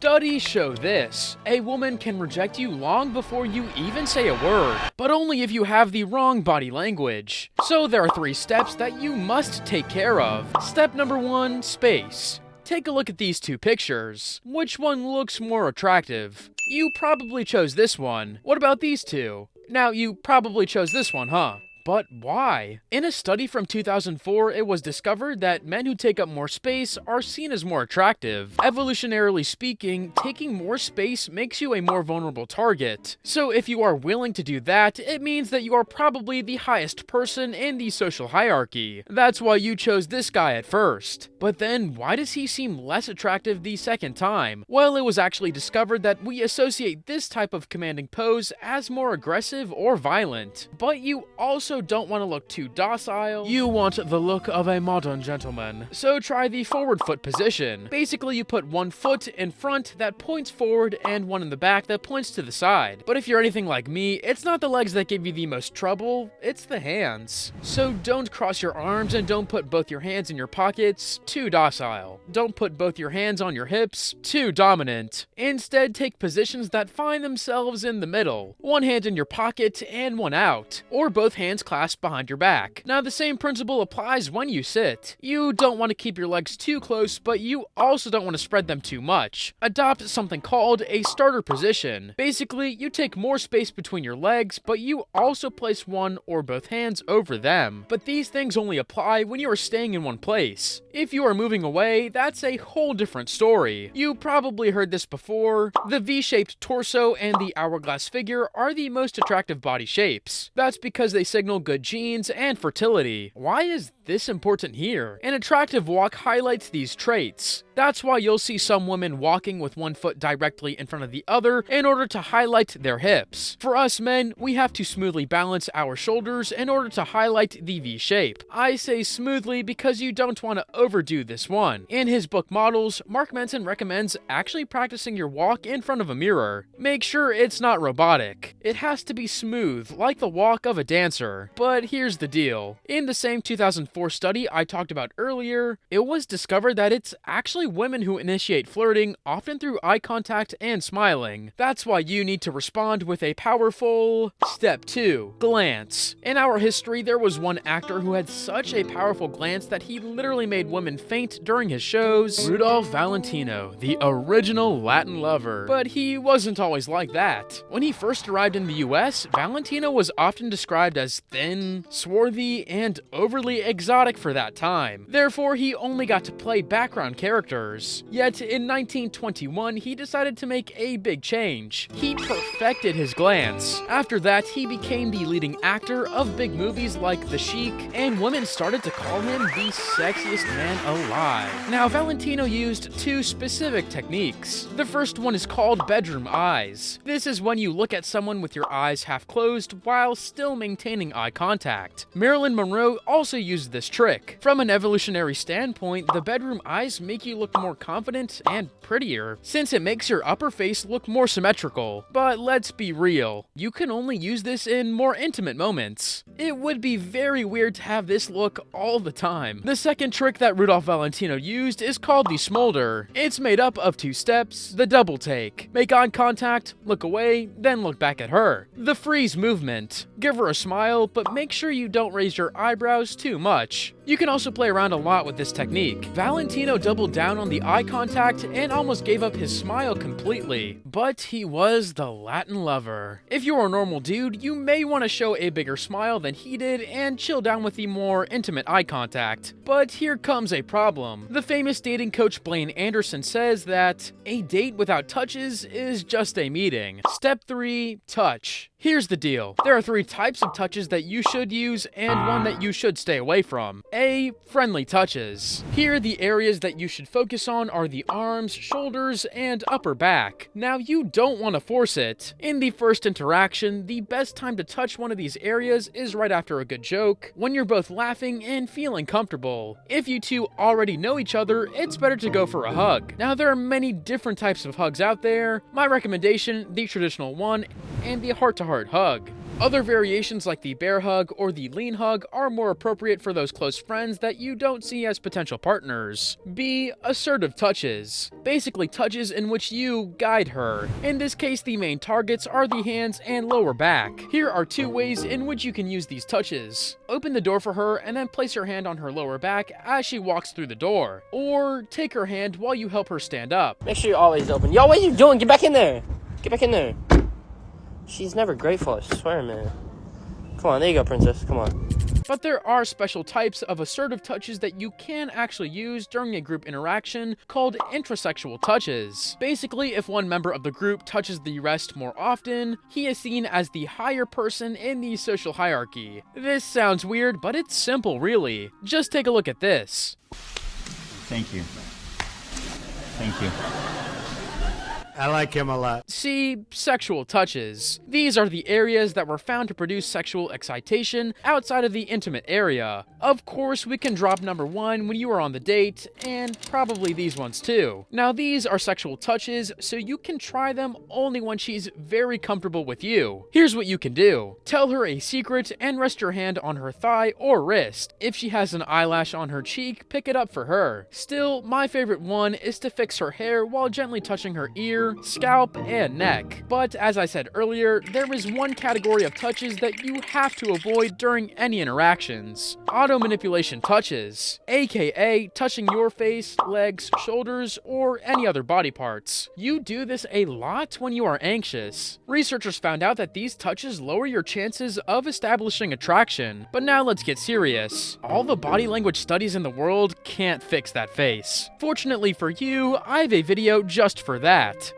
Studies show this: a woman can reject you long before you even say a word, but only if you have the wrong body language. So there are 3 steps that you must take care of. Step number 1, space. Take a look at these 2 pictures. Which one looks more attractive? You probably chose this one. What about these 2? Now, you probably chose this one, huh? But why? In a study from 2004, it was discovered that men who take up more space are seen as more attractive. Evolutionarily speaking, taking more space makes you a more vulnerable target. So if you are willing to do that, it means that you are probably the highest person in the social hierarchy. That's why you chose this guy at first. But then, why does he seem less attractive the second time? Well, it was actually discovered that we associate this type of commanding pose as more aggressive or violent. But you also don't want to look too docile. You want the look of a modern gentleman. So try the forward foot position. Basically, you put one foot in front that points forward and one in the back that points to the side. But if you're anything like me, it's not the legs that give you the most trouble, it's the hands. So don't cross your arms and don't put both your hands in your pockets, too docile. Don't put both your hands on your hips, too dominant. Instead, take positions that find themselves in the middle. One hand in your pocket and one out, or both hands clasped behind your back. Now, the same principle applies when you sit. You don't want to keep your legs too close, but you also don't want to spread them too much. Adopt something called a starter position. Basically, you take more space between your legs, but you also place one or both hands over them. But these things only apply when you are staying in one place. If you are moving away, that's a whole different story. You probably heard this before. The V-shaped torso and the hourglass figure are the most attractive body shapes. That's because they signal good genes and fertility. Why is this important here? An attractive walk highlights these traits. That's why you'll see some women walking with one foot directly in front of the other in order to highlight their hips. For us men, we have to smoothly balance our shoulders in order to highlight the V shape. I say smoothly because you don't want to overdo this one. In his book Models, Mark Manson recommends actually practicing your walk in front of a mirror. Make sure it's not robotic. It has to be smooth, like the walk of a dancer. But here's the deal. In the same 2004 study I talked about earlier, it was discovered that it's actually women who initiate flirting, often through eye contact and smiling. That's why you need to respond with a powerful Step 2, glance. In our history, there was one actor who had such a powerful glance that he literally made women faint during his shows. Rudolph Valentino, the original Latin lover. But he wasn't always like that. When he first arrived in the US, Valentino was often described as thin, swarthy, and overly exotic for that time. Therefore, he only got to play background characters. Yet, in 1921, he decided to make a big change. He perfected his glance. After that, he became the leading actor of big movies like The Sheik, and women started to call him the sexiest man alive. Now, Valentino used 2 specific techniques. The first one is called bedroom eyes. This is when you look at someone with your eyes half closed while still maintaining eye contact. Marilyn Monroe also used this trick. From an evolutionary standpoint, the bedroom eyes make you look more confident and prettier, since it makes your upper face look more symmetrical. But let's be real, you can only use this in more intimate moments. It would be very weird to have this look all the time. The second trick that Rudolph Valentino used is called the smolder. It's made up of 2 steps: the double take. Make eye contact, look away, then look back at her. The freeze movement. Give her a smile, but make sure you don't raise your eyebrows too much. You can also play around a lot with this technique. Valentino doubled down on the eye contact and almost gave up his smile completely. But he was the Latin lover. If you're a normal dude, you may want to show a bigger smile than he did and chill down with the more intimate eye contact. But here comes a problem. The famous dating coach Blaine Anderson says that a date without touches is just a meeting. Step 3, touch. Here's the deal. There are 3 types of touches that you should use and one that you should stay away from. A, friendly touches. Here, the areas that you should focus on are the arms, shoulders, and upper back. Now, you don't want to force it. In the first interaction, the best time to touch one of these areas is right after a good joke, when you're both laughing and feeling comfortable. If you two already know each other, it's better to go for a hug. Now, there are many different types of hugs out there. My recommendation, the traditional one, and the heart-to-heart hug. Other variations like the bear hug or the lean hug are more appropriate for those close friends that you don't see as potential partners. B. Assertive touches. Basically touches in which you guide her. In this case, the main targets are the hands and lower back. Here are 2 ways in which you can use these touches. Open the door for her and then place your hand on her lower back as she walks through the door. Or take her hand while you help her stand up. Make sure you're always open. Yo, what are you doing? Get back in there. Get back in there. She's never grateful, I swear, man. Come on, there you go, princess. Come on. But there are special types of assertive touches that you can actually use during a group interaction called intrasexual touches. Basically, if one member of the group touches the rest more often, he is seen as the higher person in the social hierarchy. This sounds weird, but it's simple, really. Just take a look at this. Thank you. Thank you. I like him a lot. See, sexual touches. These are the areas that were found to produce sexual excitation outside of the intimate area. Of course, we can drop number 1 when you are on the date, and probably these ones too. Now, these are sexual touches, so you can try them only when she's very comfortable with you. Here's what you can do. Tell her a secret and rest your hand on her thigh or wrist. If she has an eyelash on her cheek, pick it up for her. Still, my favorite one is to fix her hair while gently touching her ear, scalp, and neck. But as I said earlier, there is one category of touches that you have to avoid during any interactions. Auto manipulation touches, aka touching your face, legs, shoulders, or any other body parts. You do this a lot when you are anxious. Researchers found out that these touches lower your chances of establishing attraction. But now let's get serious. All the body language studies in the world can't fix that face. Fortunately for you, I have a video just for that.